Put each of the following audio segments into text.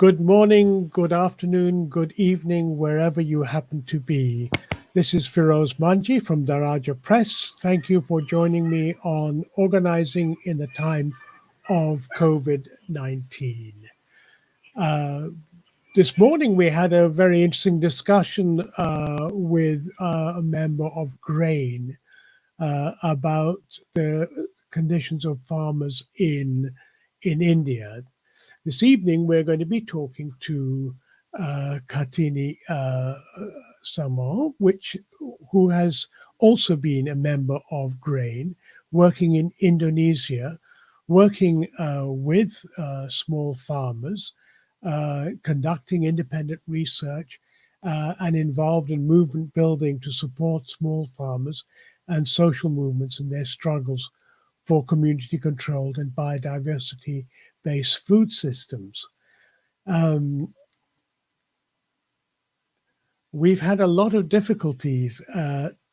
Good morning, good afternoon, good evening, wherever you happen to be. This is Firoz Manji from Daraja Press. Thank you for joining me on Organizing in the Time of COVID-19. This morning we had a very interesting discussion with a member of Grain about the conditions of farmers in India. This evening, we're going to be talking to Kartini Samon, who has also been a member of Grain, working in Indonesia, working with small farmers, conducting independent research, and involved in movement building to support small farmers and social movements in their struggles for community-controlled and biodiversity-based food systems. We've had a lot of difficulties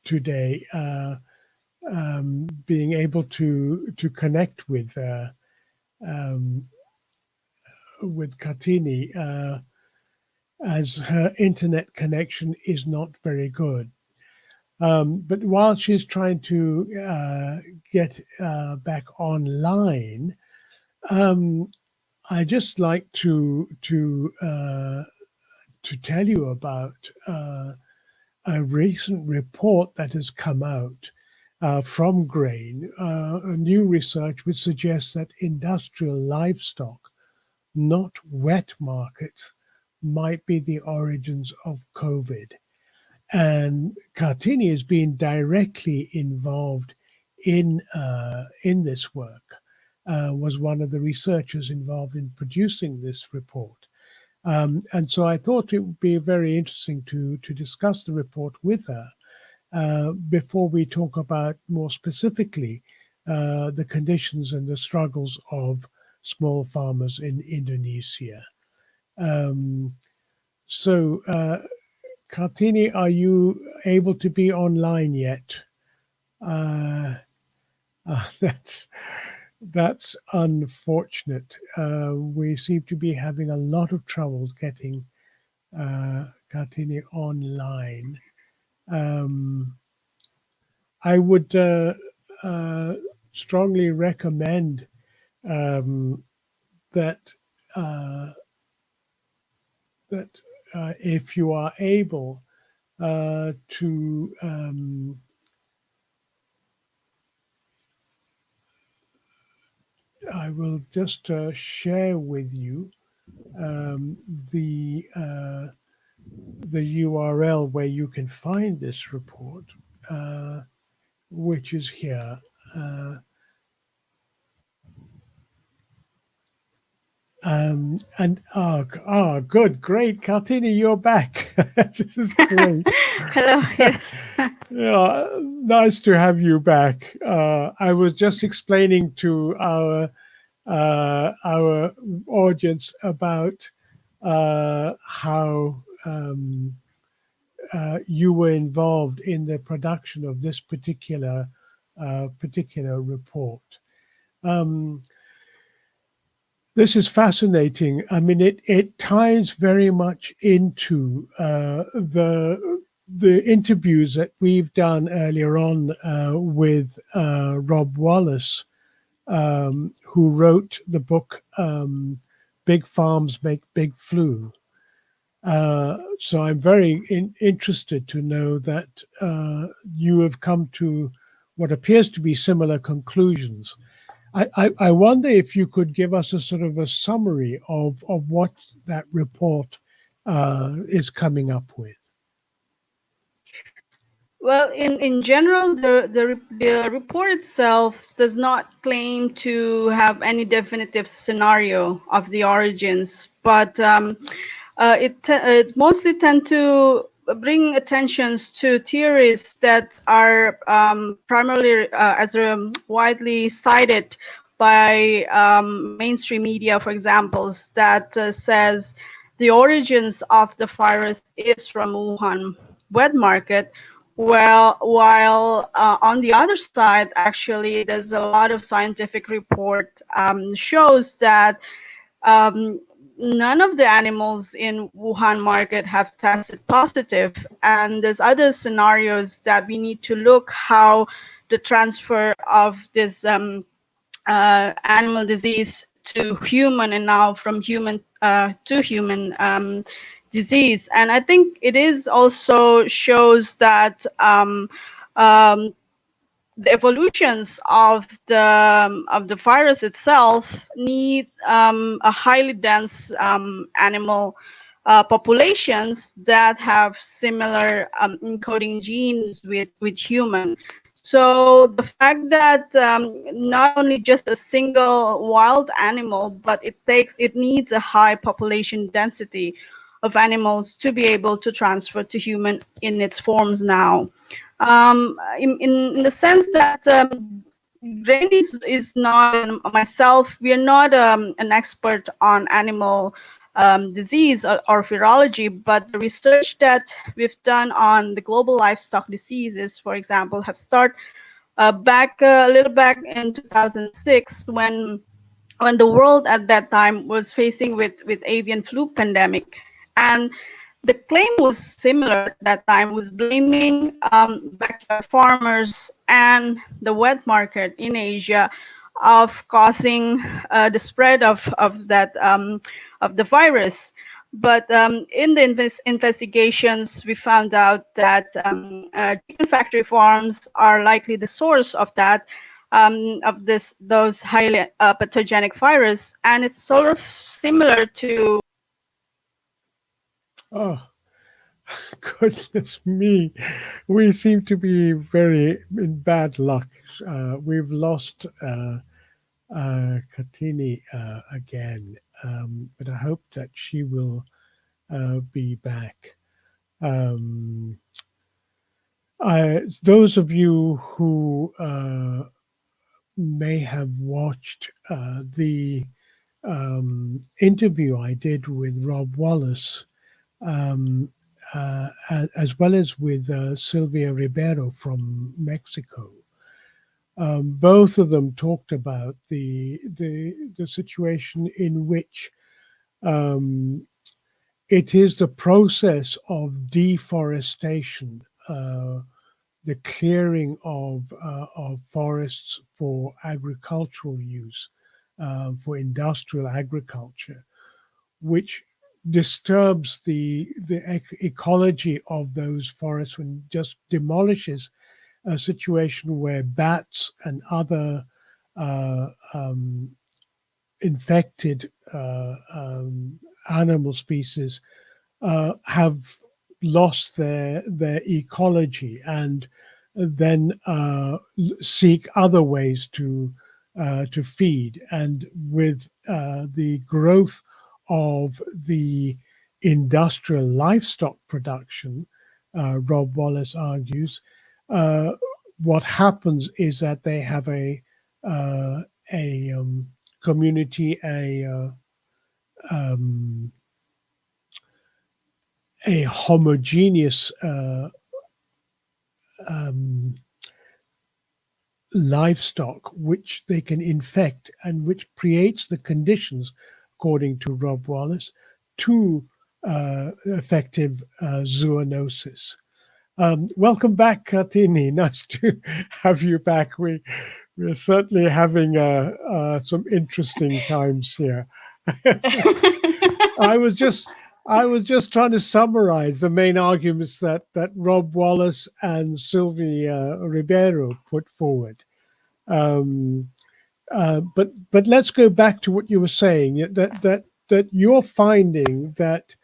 today being able to connect with Kartini as her internet connection is not very good. But while she's trying to get back online, I just like to tell you about a recent report that has come out from Grain, a new research which suggests that industrial livestock, not wet markets, might be the origins of COVID. And Kartini has been directly involved in this work. Was one of the researchers involved in producing this report. And so I thought it would be very interesting to discuss the report with her before we talk about more specifically the conditions and the struggles of small farmers in Indonesia. Kartini, are you able to be online yet? That's unfortunate. We seem to be having a lot of trouble getting Kartini online. I would strongly recommend that if you are able to I will just share with you the URL where you can find this report, which is here. Good, great, Kartini, you're back. This is great. Hello. Yes. Yeah, nice to have you back. I was just explaining to our audience about how you were involved in the production of this particular report. This is fascinating. I mean, it ties very much into the interviews that we've done earlier on with Rob Wallace, who wrote the book Big Farms Make Big Flu. So I'm very interested to know that you have come to what appears to be similar conclusions. I wonder if you could give us a sort of a summary of what that report is coming up with. Well, in general, the report itself does not claim to have any definitive scenario of the origins, but it mostly tend to bring attentions to theories that are primarily as widely cited by mainstream media, for example, that says the origins of the virus is from Wuhan wet market. Well, while on the other side, actually, there's a lot of scientific report shows that none of the animals in Wuhan market have tested positive, and there's other scenarios that we need to look how the transfer of this animal disease to human, and now from human to human disease. And I think it is also shows that the evolutions of the virus itself need a highly dense animal populations that have similar encoding genes with human. So the fact that not only just a single wild animal, but it needs a high population density of animals to be able to transfer to human in its forms now. In the sense that Grain is not, myself, we are not an expert on animal disease or virology, but the research that we've done on the global livestock diseases, for example, have started back a little back in 2006 when the world at that time was facing with avian flu pandemic. And the claim was similar at that time, was blaming backyard farmers and the wet market in Asia of causing the spread of the virus. But in the investigations, we found out that chicken factory farms are likely the source of that, of those highly pathogenic virus, and it's sort of similar to. Oh, goodness me. We seem to be very in bad luck. We've lost Kartini again, but I hope that she will be back. Um, those of you who may have watched the interview I did with Rob Wallace, um, as well as with Sylvia Ribeiro from Mexico. Both of them talked about the situation in which it is the process of deforestation, the clearing of forests for agricultural use, for industrial agriculture, which disturbs the ecology of those forests and just demolishes a situation where bats and other infected animal species have lost their ecology and then seek other ways to feed. And with the growth of the industrial livestock production, Rob Wallace argues, what happens is that they have a community, a homogeneous livestock which they can infect and which creates the conditions, according to Rob Wallace, to effective zoonosis. Welcome back, Kartini. Nice to have you back. We're certainly having some interesting times here. I was just trying to summarize the main arguments that Rob Wallace and Sylvia Ribeiro put forward. But let's go back to what you were saying, that you're finding that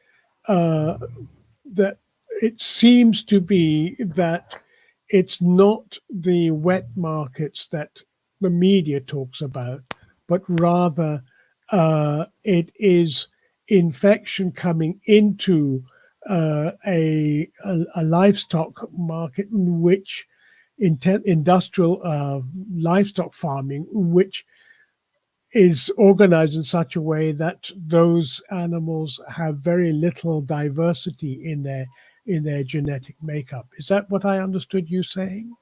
that it seems to be that it's not the wet markets that the media talks about, but rather it is infection coming into a livestock market in which industrial livestock farming, which is organized in such a way that those animals have very little diversity in their genetic makeup. Is that what I understood you saying?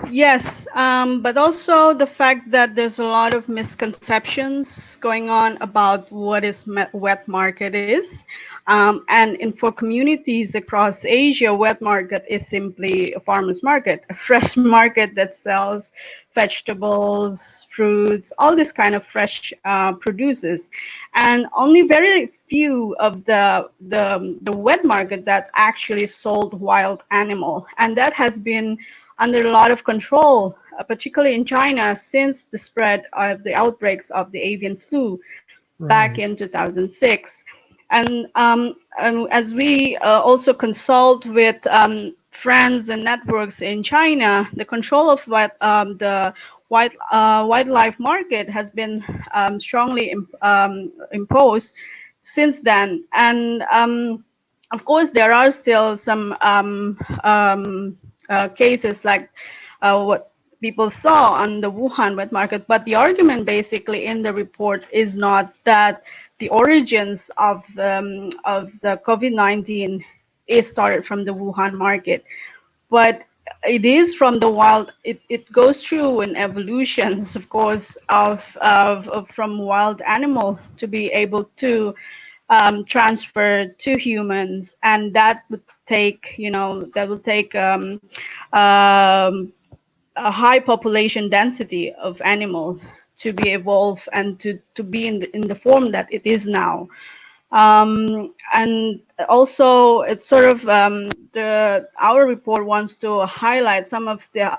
Yes, but also the fact that there's a lot of misconceptions going on about what is wet market is, and for communities across Asia, wet market is simply a farmer's market, a fresh market that sells vegetables, fruits, all this kind of fresh produces, and only very few of the wet market that actually sold wild animal, and that has been under a lot of control, particularly in China, since the spread of the outbreaks of the avian flu back Right. in 2006. And as we also consult with friends and networks in China, the control of the wildlife market has been strongly imposed since then. And of course, there are still some cases like what people saw on the Wuhan wet market, but the argument basically in the report is not that the origins of the COVID-19 is started from the Wuhan market, but it is from the wild. It goes through an evolutions, of course, of from wild animal to be able to transfer to humans, and that would take, that will take a high population density of animals to be evolved and to be in the form that it is now. And also, it's sort of our report wants to highlight some of the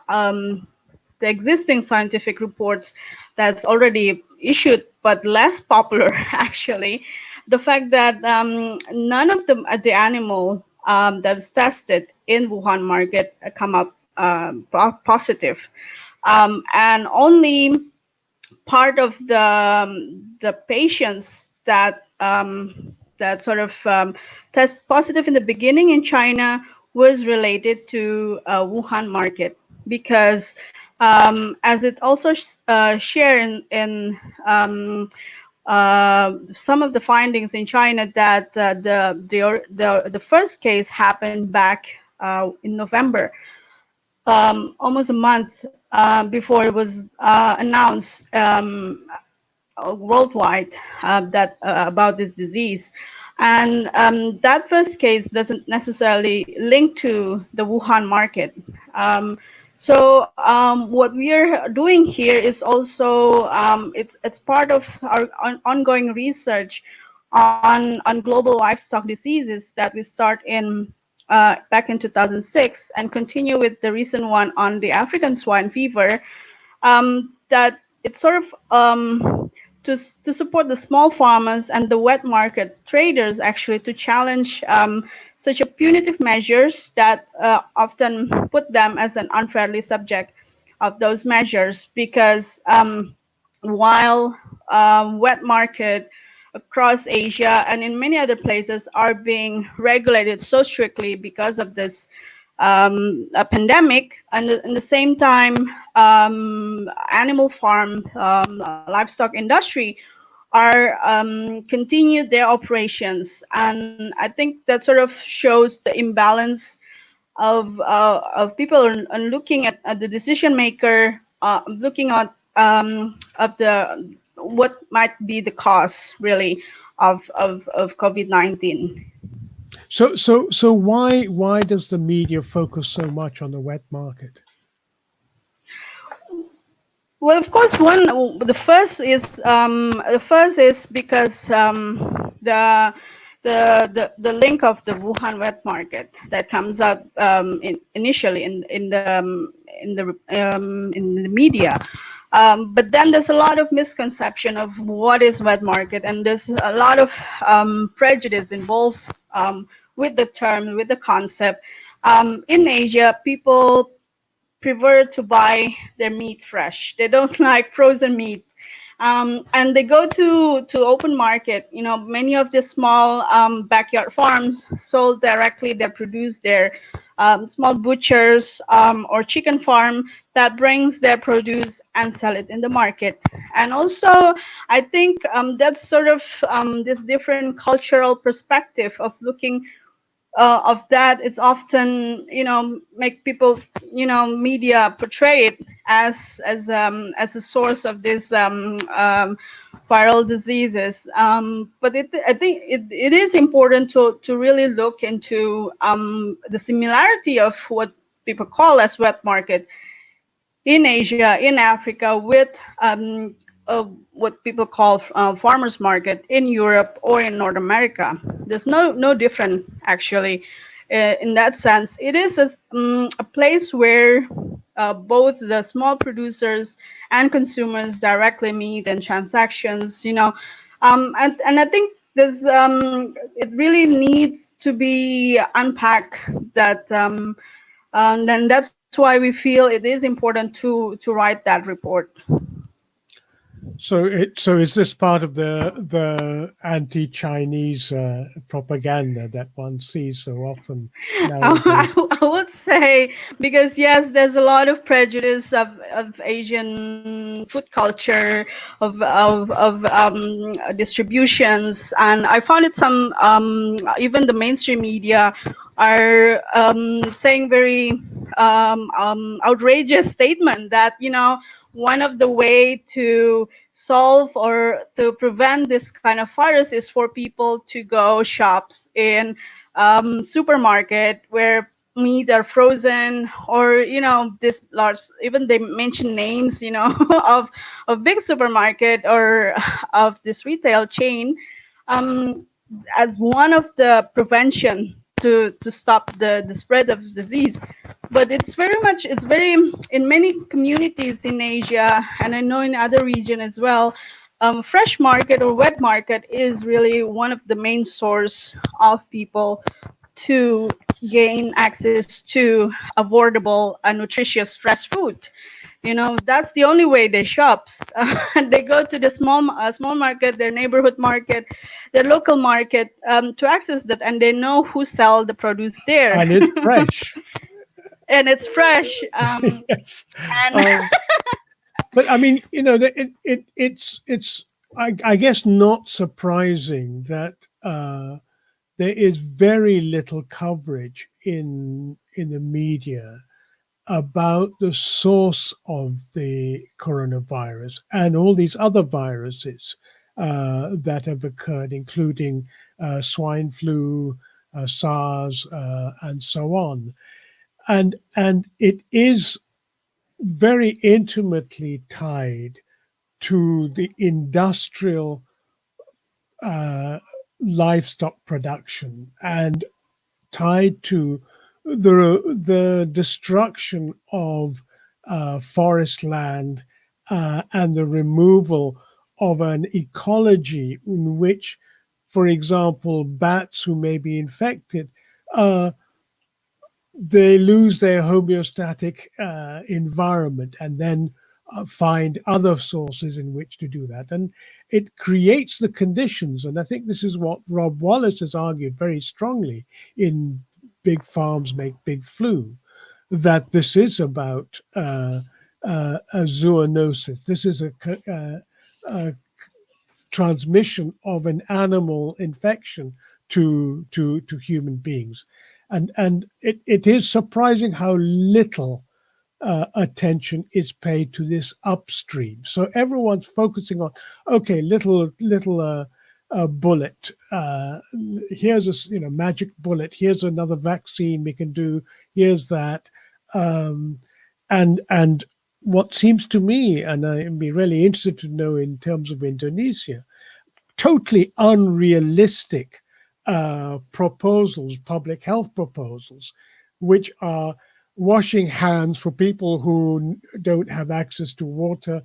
existing scientific reports that's already issued, but less popular actually. The fact that none of the animal that's tested in Wuhan market come up positive, and only part of the patients that sort of test positive in the beginning in China was related to Wuhan market, because as it also shared in some of the findings in China, that the first case happened back in November, almost a month before it was announced worldwide that about this disease. And that first case doesn't necessarily link to the Wuhan market. What we are doing here is also it's part of our ongoing research on global livestock diseases that we start in back in 2006 and continue with the recent one on the African swine fever. That it's sort of to support the small farmers and the wet market traders, actually, to challenge such a punitive measures that often put them as an unfairly subject of those measures, because while wet market across Asia and in many other places are being regulated so strictly because of this a pandemic, and at the same time, animal farm, livestock industry are continued their operations, and I think that sort of shows the imbalance of people and looking at the decision maker, looking at the what might be the cause really of COVID-19. So why does the media focus so much on the wet market? Well, of course, the first is because the link of the Wuhan wet market that comes up initially in the media. But then there's a lot of misconception of what is wet market, and there's a lot of prejudice involved with the term, with the concept. In Asia, people prefer to buy their meat fresh. They don't like frozen meat. And they go to open market. Many of the small backyard farms sold directly. They produce their small butchers or chicken farm that brings their produce and sell it in the market. And also, I think that's sort of this different cultural perspective of looking of that, it's often, make people, media portray it as a source of this viral diseases. But I think it is important to really look into the similarity of what people call as wet market in Asia, in Africa, with what people call farmers market in Europe or in North America. There's no different actually. In that sense, it is a place where both the small producers and consumers directly meet and transactions. And I think there's it really needs to be unpacked that. And then that's why we feel it is important to write that report. So is this part of the anti-Chinese propaganda that one sees so often nowadays? I would say, because yes, there's a lot of prejudice of Asian food culture, of distributions, and I found it some even the mainstream media are saying very outrageous statement that one of the way to solve or to prevent this kind of virus is for people to go shops in supermarket where meat are frozen, or this large, even they mention names of big supermarket or of this retail chain, um, as one of the prevention to stop the spread of disease. But it's very, in many communities in Asia, and I know in other region as well, fresh market or wet market is really one of the main source of people to gain access to affordable and nutritious fresh food. That's the only way they shop. They go to the small market, their neighborhood market, their local market, to access that, and they know who sell the produce there. And it's fresh. And it's fresh. Yes. And But I mean, it's I guess not surprising that there is very little coverage in the media about the source of the coronavirus and all these other viruses that have occurred, including swine flu, SARS, and so on. And it is very intimately tied to the industrial uh, livestock production and tied to the destruction of forest land and the removal of an ecology in which, for example, bats who may be infected, they lose their homeostatic environment and then find other sources in which to do that. And it creates the conditions. And I think this is what Rob Wallace has argued very strongly in Big Farms Make Big Flu, that this is about a zoonosis. This is a transmission of an animal infection to human beings. And it is surprising how little attention is paid to this upstream. So everyone's focusing on, okay, little bullet. Here's a magic bullet. Here's another vaccine we can do. Here's that, and what seems to me, and I'd be really interested to know in terms of Indonesia, totally unrealistic proposals, public health proposals, which are washing hands for people who don't have access to water,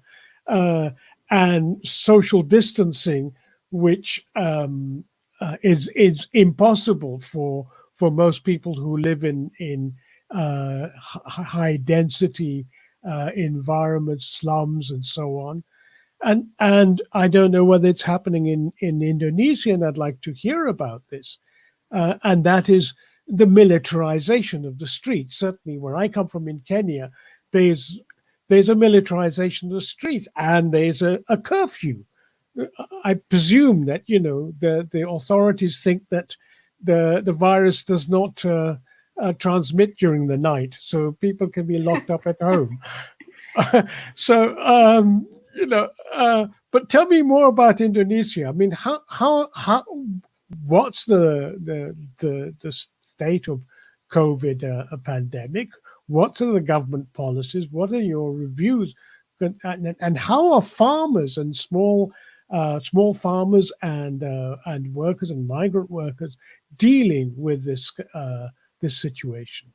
and social distancing, which is impossible for most people who live in high density environments, slums, and so on. And I don't know whether it's happening in Indonesia, and I'd like to hear about this. And that is the militarization of the streets. Certainly, where I come from in Kenya, there's a militarization of the streets, and there's a curfew. I presume that the authorities think that the virus does not transmit during the night, so people can be locked up at home. So but tell me more about Indonesia. I mean, how what's the state of COVID pandemic? What are the government policies? What are your reviews? And how are farmers and small farmers and workers and migrant workers dealing with this situation?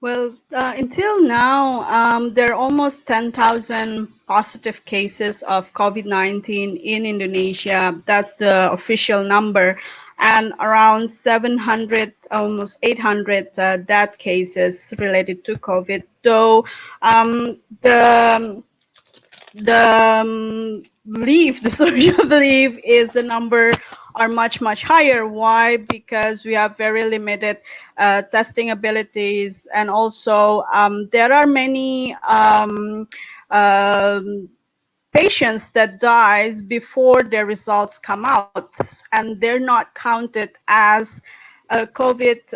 Well, until now, there are almost 10,000 positive cases of COVID-19 in Indonesia. That's the official number. And around 700, almost 800 death cases related to COVID. Though the belief, the social belief is the number are much higher. Why? Because we have very limited testing abilities, and also there are many patients that dies before their results come out, and they're not counted as a COVID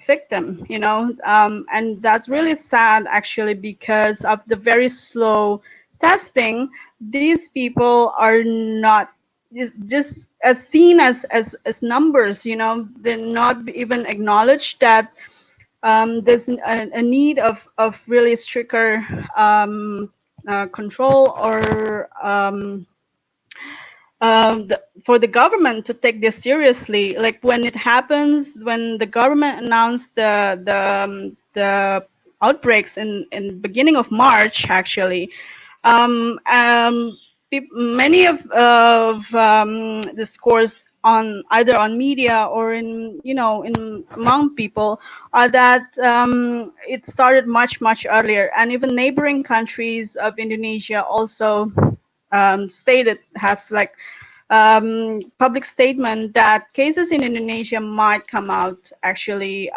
victim, and that's really sad actually, because of the very slow testing. These people are not just as seen as numbers, they're not even acknowledged that there's a need of really stricter control, or for the government to take this seriously. Like when it happens, when the government announced the outbreaks in beginning of March, actually, um, um, many of the scores on either on media or in among people are that it started much earlier, and even neighboring countries of Indonesia also stated, have like public statement that cases in Indonesia might come out actually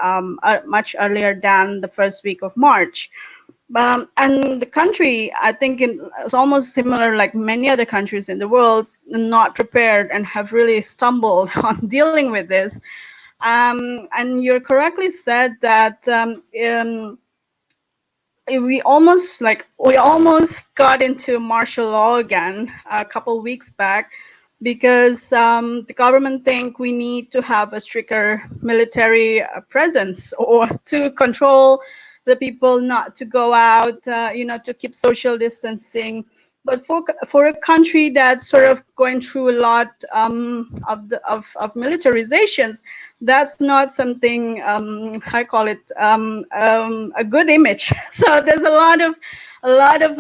much earlier than the first week of March. And the country, I think, is almost similar like many other countries in the world, not prepared and have really stumbled on dealing with this. And you correctly said that we almost got into martial law again a couple weeks back, because the government think we need to have a stricter military presence, or to control the people not to go out, to keep social distancing. But for a country that's sort of going through a lot of militarizations, that's not something I call it a good image. So there's a lot of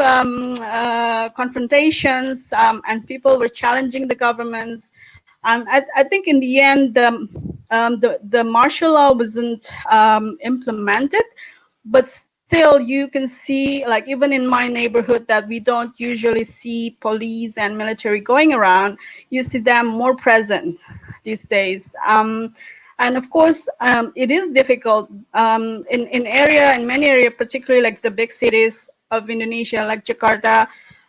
confrontations, and people were challenging the governments. I think in the end, the martial law wasn't implemented, but still you can see, like even in my neighborhood, that we don't usually see police and military going around. You see them more present these days. And of course, it is difficult in many areas, particularly like the big cities of Indonesia, like Jakarta.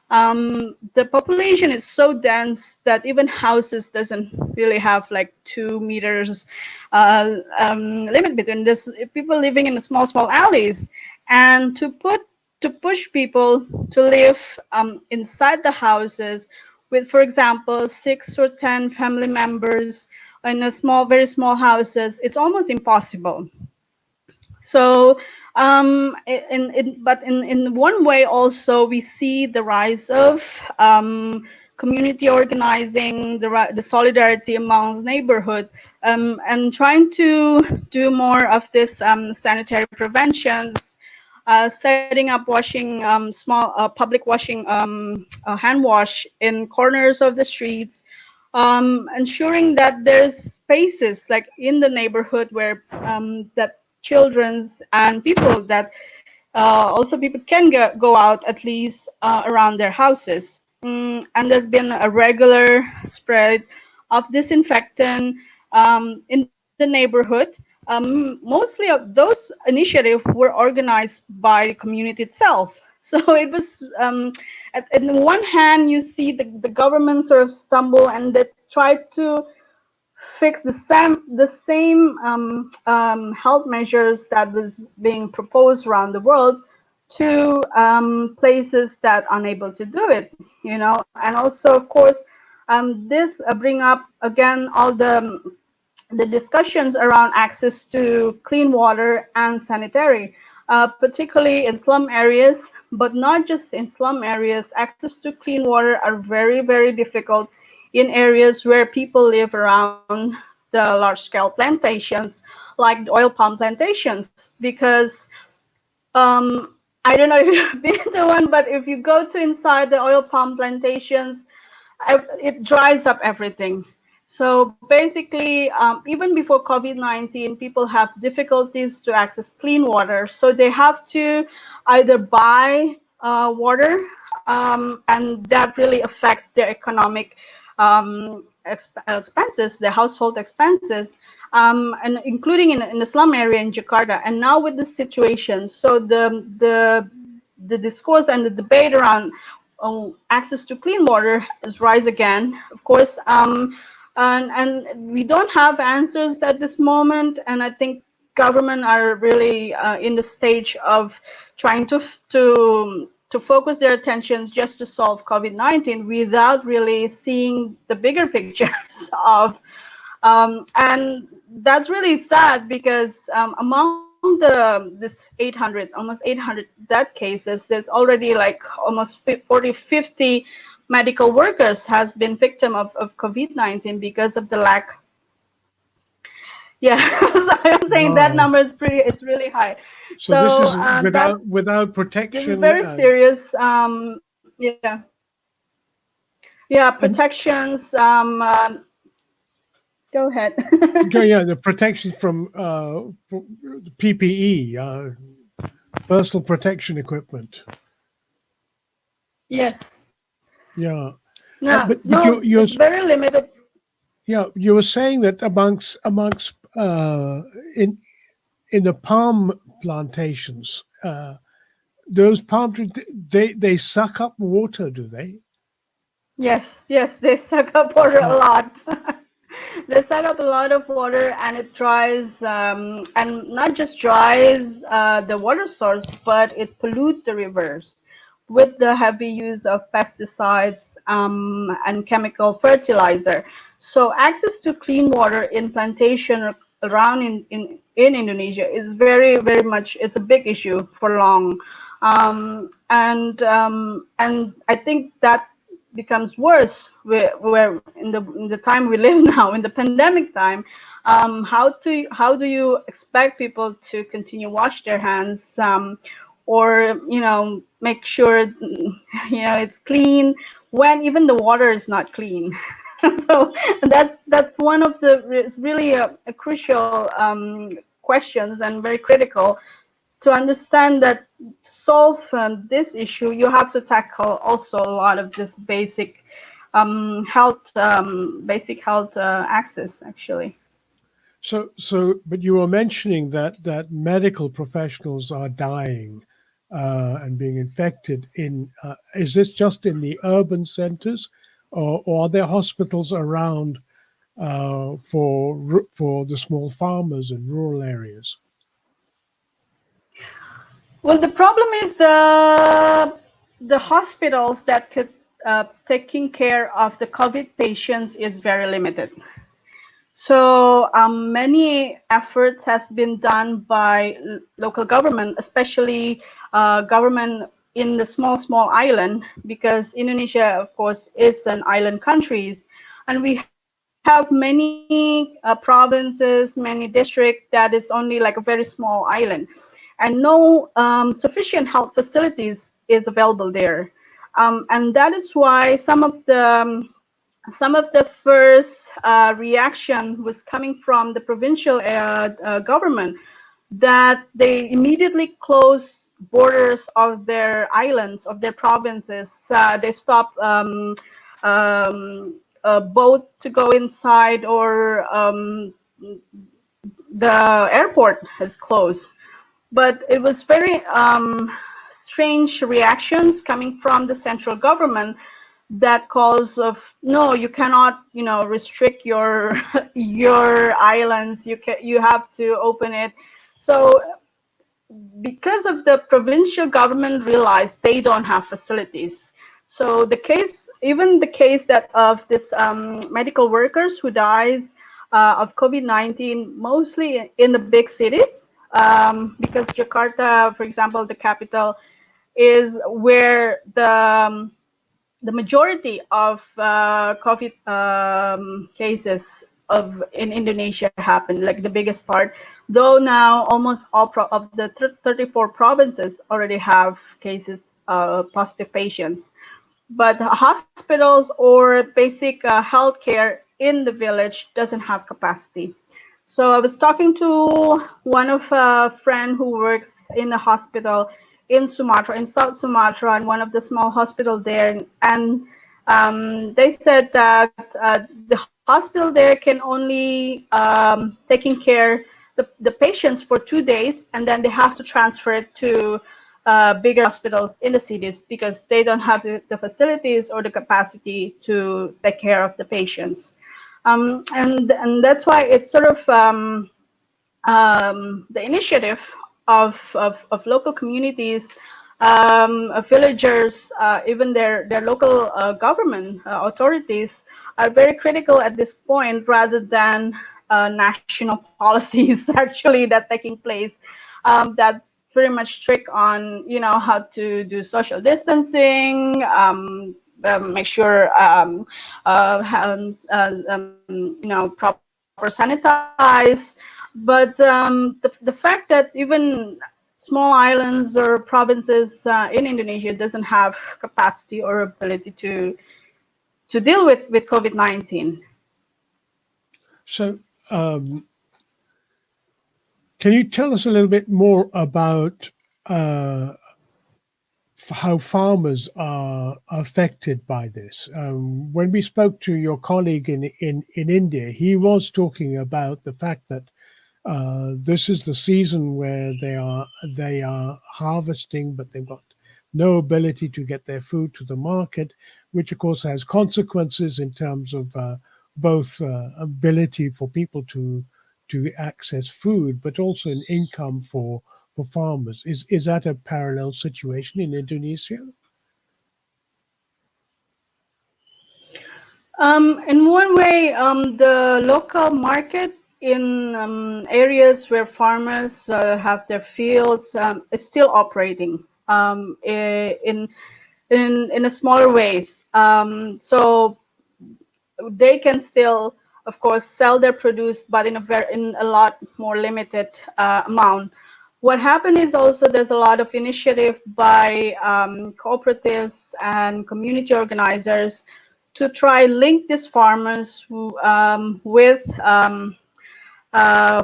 The population is so dense that even houses doesn't really have like 2 meters limit between this. People living in the small alleys, and to push people to live inside the houses with, for example, 6 or 10 family members in a very small houses, it's almost impossible. So, in one way also, we see the rise of community organizing, the solidarity amongst neighborhood, and trying to do more of this sanitary preventions, setting up washing small public washing hand wash in corners of the streets, ensuring that there's spaces like in the neighborhood where that children and people that also people can go out at least around their houses. And there's been a regular spread of disinfectant in the neighborhood. Mostly of those initiatives were organized by the community itself. So it was, on one hand, you see the government sort of stumble, and they try to fix the same health measures that was being proposed around the world to places that are unable to do it, you know. And also, of course, this bring up again all the discussions around access to clean water and sanitary, particularly in slum areas, but not just in slum areas. Access to clean water are very, very difficult in areas where people live around the large-scale plantations, like the oil palm plantations, because I don't know if you've been to one, but if you go to inside the oil palm plantations, it dries up everything. So basically, even before COVID-19, people have difficulties to access clean water. So they have to either buy water, and that really affects their economic expenses, their household expenses, and including in the slum area in Jakarta. And now with the situation, so the discourse and the debate around access to clean water is rise again, of course, and we don't have answers at this moment. And I think government are really in the stage of trying to focus their attentions just to solve COVID-19 without really seeing the bigger pictures of and that's really sad because among this 800, almost 800 death cases, there's already like almost 40, 50 medical workers has been victim of COVID-19 because of the lack. Yeah, so I'm saying that Wow. number is it's really high. So this is That without this is protection very serious. Yeah, yeah, and protections. Go ahead. yeah, the protection from PPE, personal protection equipment. Yes. Yeah, No, but no, it's very limited. you were saying that amongst in the palm plantations, those palm trees, they suck up water, do they? Yes, yes, they suck up water a lot. They suck up a lot of water and it dries, and not just dries the water source, but it pollutes the rivers with the heavy use of pesticides and chemical fertilizer. So access to clean water in plantation around in Indonesia is very, very much, it's a big issue for long. And I think that becomes worse where in the time we live now, in the pandemic time. How do you expect people to continue wash their hands, or make sure it's clean when even the water is not clean? So that's one of the, it's really a crucial questions and very critical to understand that to solve this issue, you have to tackle also a lot of this basic health access, actually. But you were mentioning that medical professionals are dying and being infected in. Is this just in the urban centers, or are there hospitals around for the small farmers in rural areas? Well, the problem is the hospitals that could taking care of the COVID patients is very limited. So many efforts has been done by local government, especially government in the small island, because Indonesia, of course, is an island country, and we have many provinces, many districts that is only like a very small island, and no sufficient health facilities is available there, and that is why some of the first reaction was coming from the provincial government, that they immediately closed borders of their islands, of their provinces. They stopped boat to go inside, or the airport has closed. But it was very strange reactions coming from the central government, that calls of no, you cannot, restrict your your islands. You have to open it. So because of the provincial government realized they don't have facilities. So even the case that of this medical workers who dies of COVID-19, mostly in the big cities, because Jakarta, for example, the capital, is where the majority of COVID cases in Indonesia happened, like the biggest part. Though now almost all of the 34 provinces already have cases, positive patients, but hospitals or basic healthcare in the village doesn't have capacity. So I was talking to one of a friend who works in a hospital in Sumatra, in South Sumatra, and one of the small hospital there, and they said that the hospital there can only taking care the patients for 2 days, and then they have to transfer it to bigger hospitals in the cities because they don't have the facilities or the capacity to take care of the patients. And that's why it's sort of the initiative of local communities, of villagers, even their local government authorities are very critical at this point, rather than national policies actually that taking place, that very much strict on how to do social distancing, make sure proper sanitize. But the fact that even small islands or provinces in Indonesia doesn't have capacity or ability to deal with COVID-19. So, can you tell us a little bit more about uh, how farmers are affected by this? When we spoke to your colleague in India, he was talking about the fact that this is the season where they are harvesting, but they've got no ability to get their food to the market, which of course has consequences in terms of both ability for people to access food, but also an income for farmers. Is that a parallel situation in Indonesia? In one way, the local market in areas where farmers have their fields is still operating in a smaller ways. So they can still, of course, sell their produce, but in a lot more limited amount. What happened is also there's a lot of initiative by cooperatives and community organizers to try link these farmers with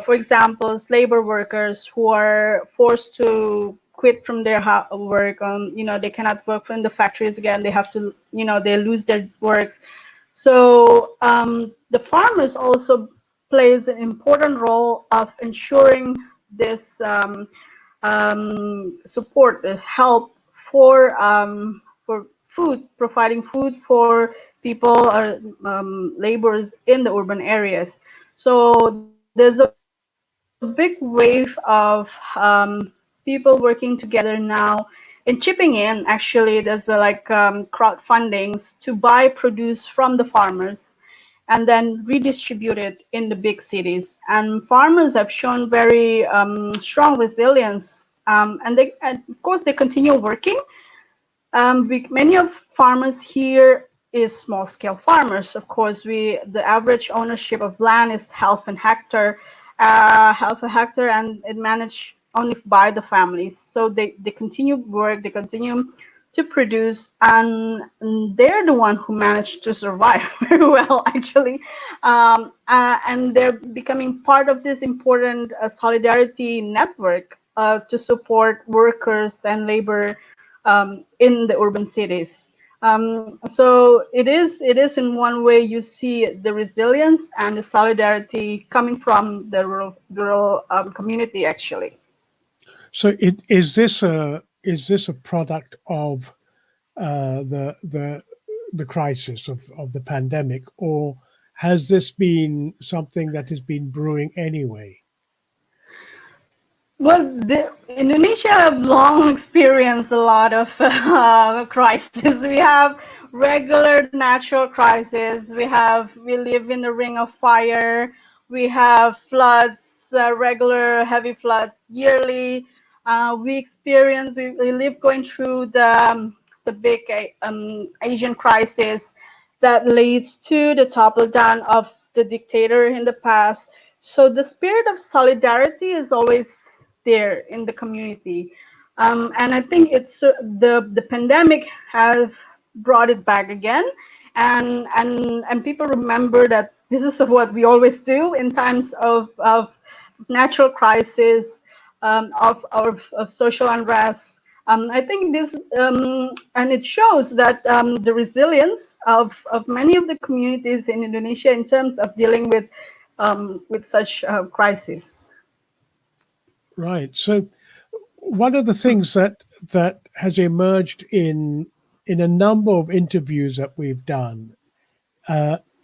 for example, labor workers who are forced to quit from their work. They cannot work from the factories again. They have to, they lose their works. So the farmers also plays an important role of ensuring this support, this help for food, providing food for people or laborers in the urban areas. So there's a big wave of people working together now and chipping in. Actually, there's crowdfundings to buy produce from the farmers and then redistribute it in the big cities. And farmers have shown very strong resilience, and of course they continue working. Many of farmers here is small scale farmers. Of course, the average ownership of land is half a hectare, and it managed only by the families. So they continue work, they continue to produce, and they're the one who managed to survive very well, actually. And they're becoming part of this important solidarity network to support workers and labor in the urban cities. So it is in one way you see the resilience and the solidarity coming from the rural community, actually. So is this a product of the the crisis of the pandemic, or has this been something that has been brewing anyway? Well, Indonesia have long experienced a lot of crises. We have regular natural crises. We live in the ring of fire. We have floods, regular heavy floods yearly. We live going through the big Asian crisis that leads to the topple down of the dictator in the past. So the spirit of solidarity is always there in the community. And I think it's the pandemic has brought it back again, and people remember that this is what we always do in times of natural crisis, of social unrest. I think this, and it shows that the resilience of many of the communities in Indonesia in terms of dealing with such crises. Right. So one of the things that has emerged in a number of interviews that we've done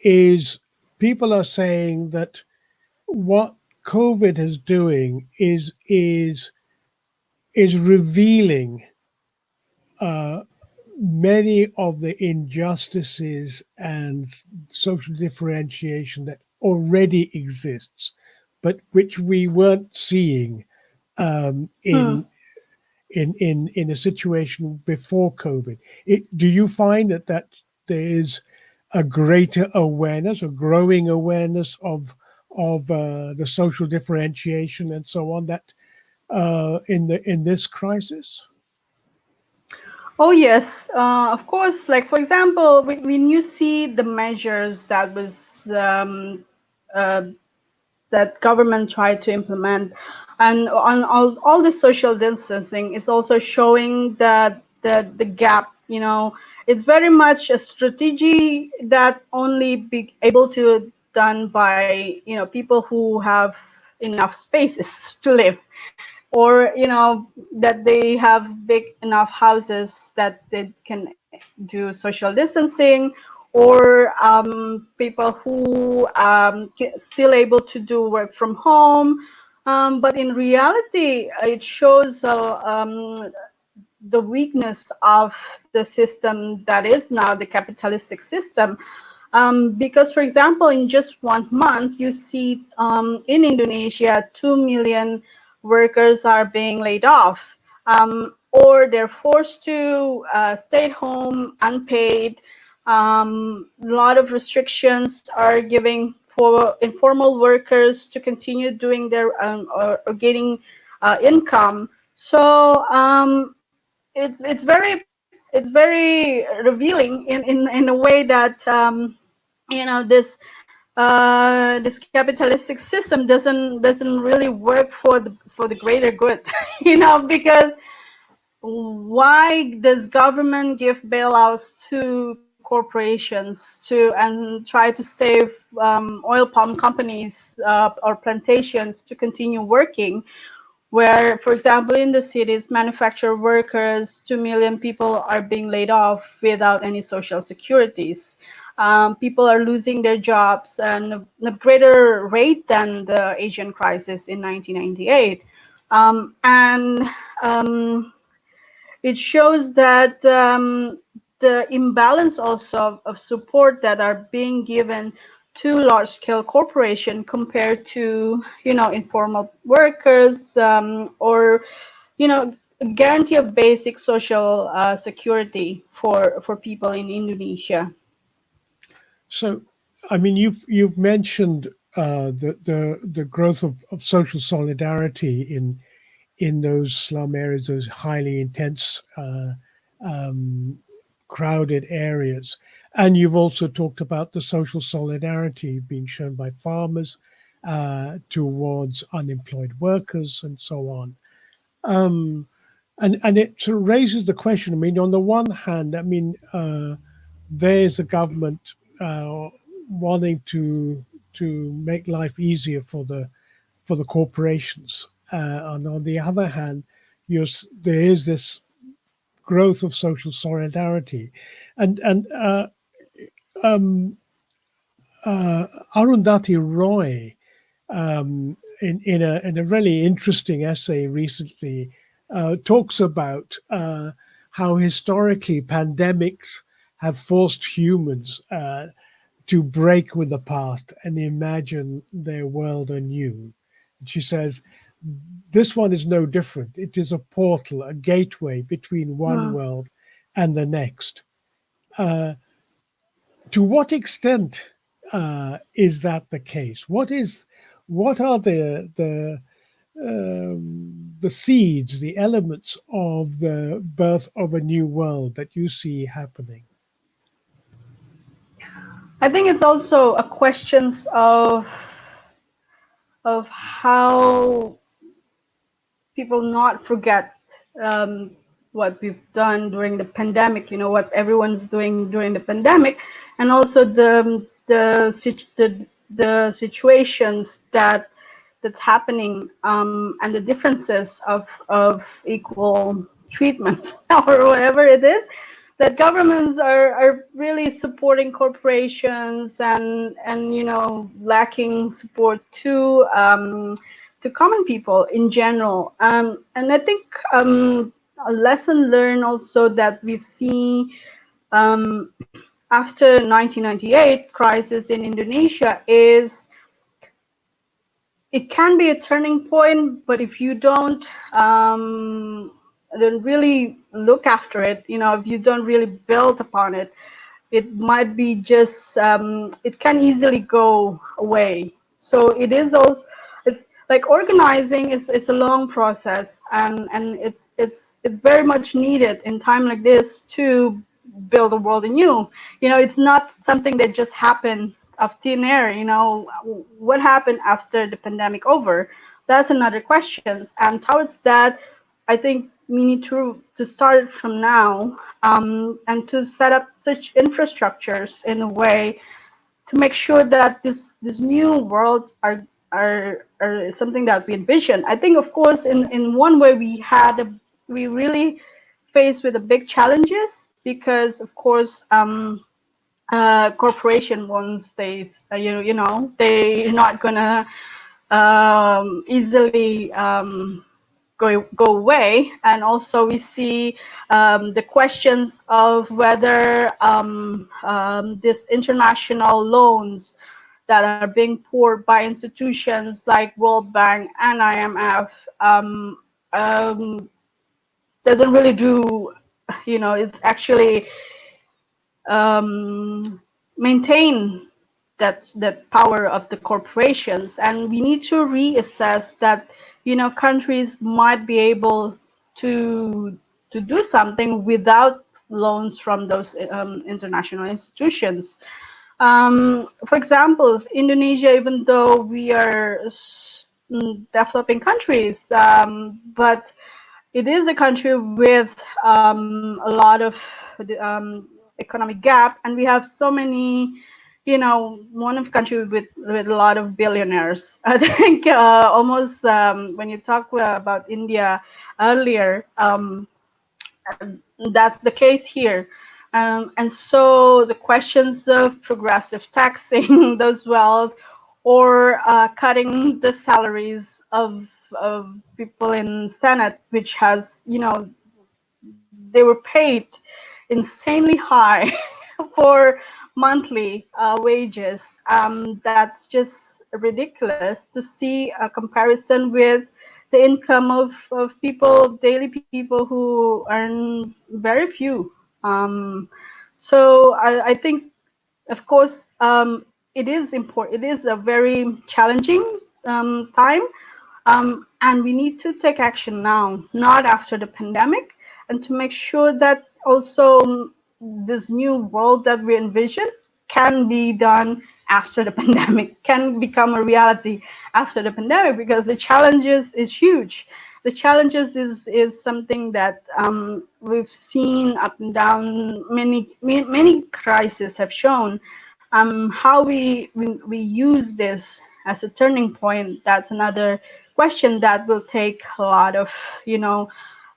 is people are saying that what COVID is doing is revealing uh, many of the injustices and social differentiation that already exists, but which we weren't seeing Hmm. in a situation before COVID. Do you find that there is a greater awareness, a growing awareness of the social differentiation and so on that in this crisis? Oh yes, of course. Like for example, when you see the measures that was uh, that government tried to implement, and on all the social distancing, it's also showing that the gap. It's very much a strategy that only be able to done by people who have enough spaces to live, or that they have big enough houses that they can do social distancing, or people who still able to do work from home. But in reality, it shows the weakness of the system that is now the capitalistic system. Because, for example, in just 1 month, you see in Indonesia, 2 million workers are being laid off, or they're forced to stay at home unpaid. A lot of restrictions are giving for informal workers to continue doing their or getting income. So it's very revealing in a way that this capitalistic system doesn't really work for the greater good. Because why does government give bailouts to corporations to and try to save oil palm companies or plantations to continue working, where, for example, in the cities, manufacturer workers, 2 million people are being laid off without any social securities. People are losing their jobs at a greater rate than the Asian crisis in 1998. And it shows that the imbalance also of support that are being given to large-scale corporation compared to informal workers, or guarantee of basic social security for people in Indonesia. So, I mean, you've mentioned the growth of social solidarity in those slum areas, those highly intense, um, crowded areas, and you've also talked about the social solidarity being shown by farmers towards unemployed workers and so on. Um, and it sort of raises the question. I mean, on the one hand, I mean, there's a government wanting to make life easier for the corporations, and on the other hand, there is this growth of social solidarity, and um, Arundhati Roy, in a really interesting essay recently, talks about how historically pandemics have forced humans to break with the past and imagine their world anew. She says, this one is no different. It is a portal, a gateway between one Mm. world and the next. Uh, to what extent is that the case? What are the seeds, the elements of the birth of a new world that you see happening? I think it's also a questions of how people not forget um, what we've done during the pandemic. You know what everyone's doing during the pandemic, and also the situations that's happening, and the differences of equal treatment or whatever it is, that governments are really supporting corporations and lacking support to common people in general. And I think a lesson learned also that we've seen um, after 1998 crisis in Indonesia is it can be a turning point, but if you don't really look after it, if you don't really build upon it, it might be just it can easily go away. So it is also, it's like organizing is a long process, and it's very much needed in time like this to build a world anew. It's not something that just happened of thin air. What happened after the pandemic over? That's another question. And towards that, I think we need to start it from now, and to set up such infrastructures in a way to make sure that this new world are something that we envision. I think, of course, in one way we really faced with the big challenges because, of course, corporation once they they're not gonna easily go away. And also we see the questions of whether these international loans that are being poured by institutions like World Bank and IMF doesn't really do, it's actually maintain that power of the corporations. And we need to reassess that countries might be able to do something without loans from those international institutions. For example, Indonesia, even though we are developing countries, but it is a country with a lot of economic gap, and we have so many, one of country with a lot of billionaires. I think almost when you talk about India earlier, that's the case here. And so the questions of progressive taxing those wealth, or cutting the salaries of people in Senate, which has, they were paid insanely high for monthly wages. That's just ridiculous to see a comparison with the income of people, daily people who earn very few. So I think, of course, it is important. It is a very challenging time, and we need to take action now, not after the pandemic, and to make sure that also this new world that we envision can be done after the pandemic, can become a reality after the pandemic, because the challenges is huge. The challenges is something that we've seen up and down. Many crises have shown how we use this as a turning point. That's another question that will take a lot of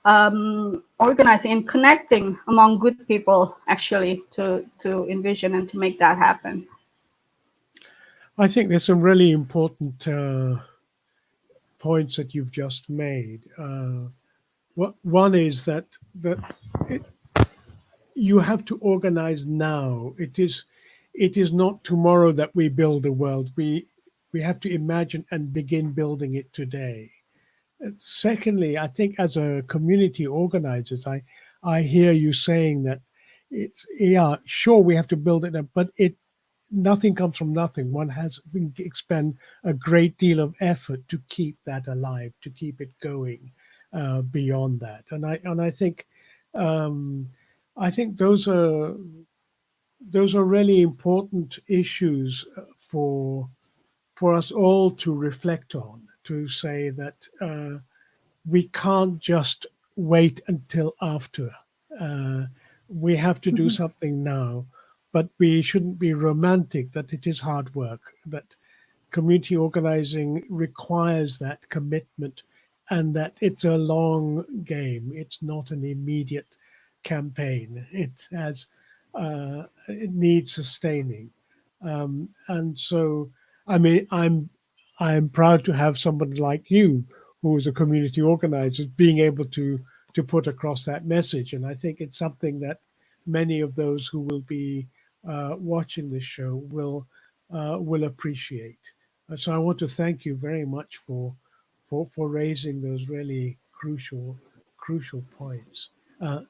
organizing and connecting among good people actually to envision and to make that happen. I think there's some really important points that you've just made. One is that it, you have to organize now. It is not tomorrow that we build a world. We have to imagine and begin building it today. Secondly, I think as a community organizers, I hear you saying that it's, yeah, sure, we have to build it, but it nothing comes from nothing. One has to expend a great deal of effort to keep that alive, to keep it going beyond that. Um, I think those are really important issues for us all to reflect on. To say that we can't just wait until after. Uh, we have to do Mhm. something now, but we shouldn't be romantic that it is hard work, that community organizing requires that commitment and that it's a long game. It's not an immediate campaign. It needs sustaining. And so, I mean, I'm proud to have somebody like you who is a community organizer being able to put across that message. And I think it's something that many of those who will be watching this show will appreciate. So I want to thank you very much for raising those really crucial points,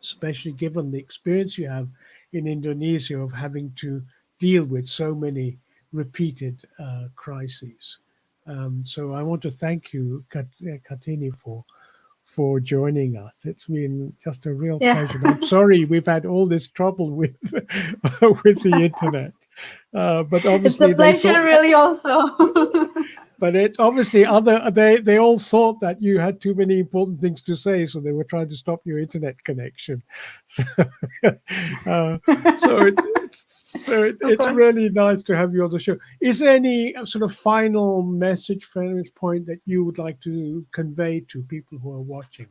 especially given the experience you have in Indonesia of having to deal with so many repeated crises. So I want to thank you, Kartini, for joining us. It's been just a real Yeah. pleasure. And I'm sorry we've had all this trouble with with the internet, but It's a obviously they thought. pleasure really also. But it obviously other they all thought that you had too many important things to say, so they were trying to stop your internet connection. So, uh, Of it's course. really nice to have you on the show. Is there any sort of final message, final point that you would like to convey to people who are watching?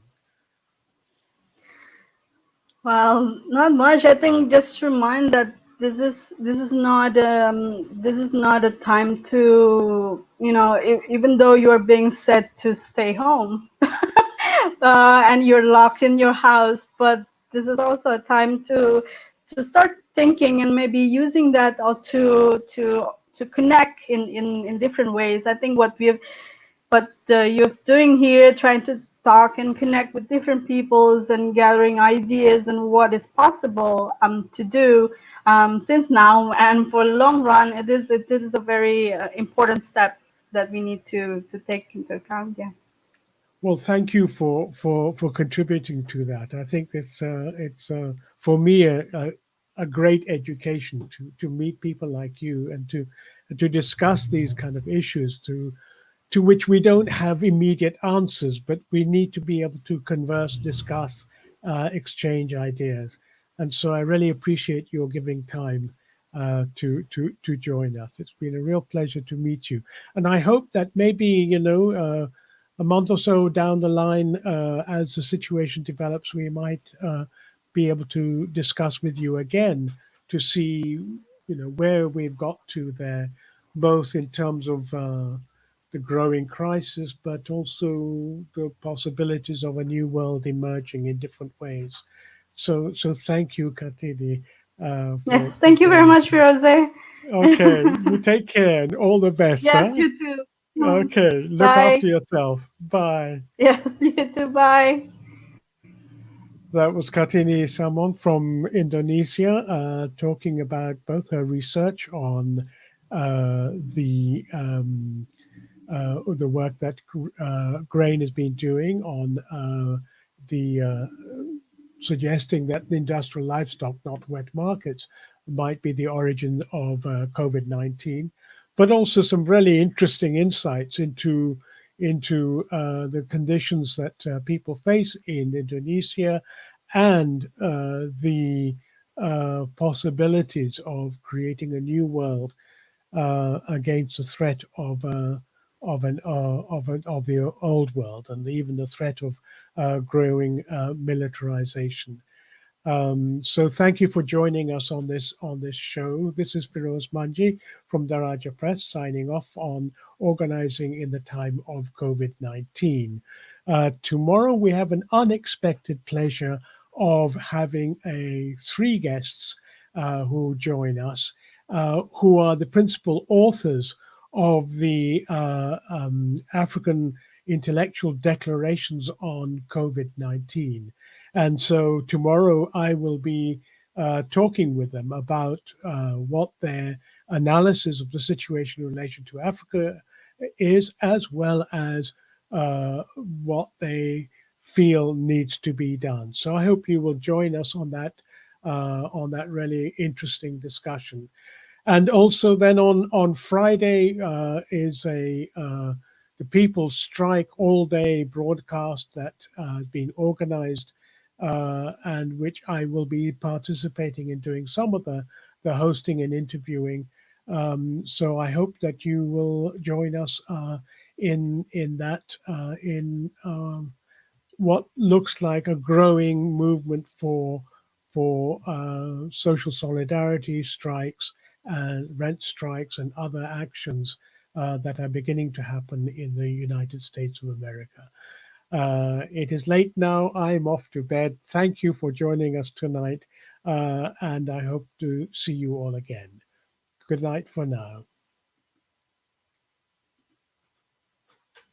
Well, not much. I think just remind that this is not a time to, even though you are being said to stay home, and you're locked in your house, but this is also a time to start thinking and maybe using that to connect in different ways. I think what you're doing here, trying to talk and connect with different peoples and gathering ideas and what is possible to do since now and for the long run, it is a very important step that we need to take into account. Yeah. Well, thank you for contributing to that. I think it's for me a great education to meet people like you and to discuss these kind of issues to which we don't have immediate answers, but we need to be able to converse, discuss, exchange ideas. And so I really appreciate your giving time to join us. It's been a real pleasure to meet you, and I hope that maybe a month or so down the line, as the situation develops, we might be able to discuss with you again to see where we've got to there, both in terms of the growing crisis, but also the possibilities of a new world emerging in different ways. So thank you, Kartini, Yes. for Thank you very joining. much, Firoze. Okay, you take care and all the best, Yes, huh? you too. Okay, look Bye. after yourself. Bye. Yes, you too. Bye. That was Kartini Samon from Indonesia, talking about both her research on the work that Grain has been doing on the suggesting that the industrial livestock, not wet markets, might be the origin of COVID-19, but also some really interesting insights into the conditions that people face in Indonesia and the possibilities of creating a new world against the threat of the old world, and even the threat of growing militarization. So thank you for joining us on this show. This is Firoz Manji from Daraja Press signing off on organizing in the time of COVID-19. Tomorrow we have an unexpected pleasure of having three guests who join us, who are the principal authors of the African intellectual declarations on COVID-19. And so tomorrow I will be talking with them about what their analysis of the situation in relation to Africa is, as well as what they feel needs to be done. So I hope you will join us on that really interesting discussion. And also then on Friday is the People's Strike all day broadcast that has been organized and which I will be participating in doing some of the hosting and interviewing. So I hope that you will join us in that in what looks like a growing movement for social solidarity strikes and rent strikes and other actions that are beginning to happen in the United States of America. It is late now. I'm off to bed. Thank you for joining us tonight, and I hope to see you all again. Good night for now.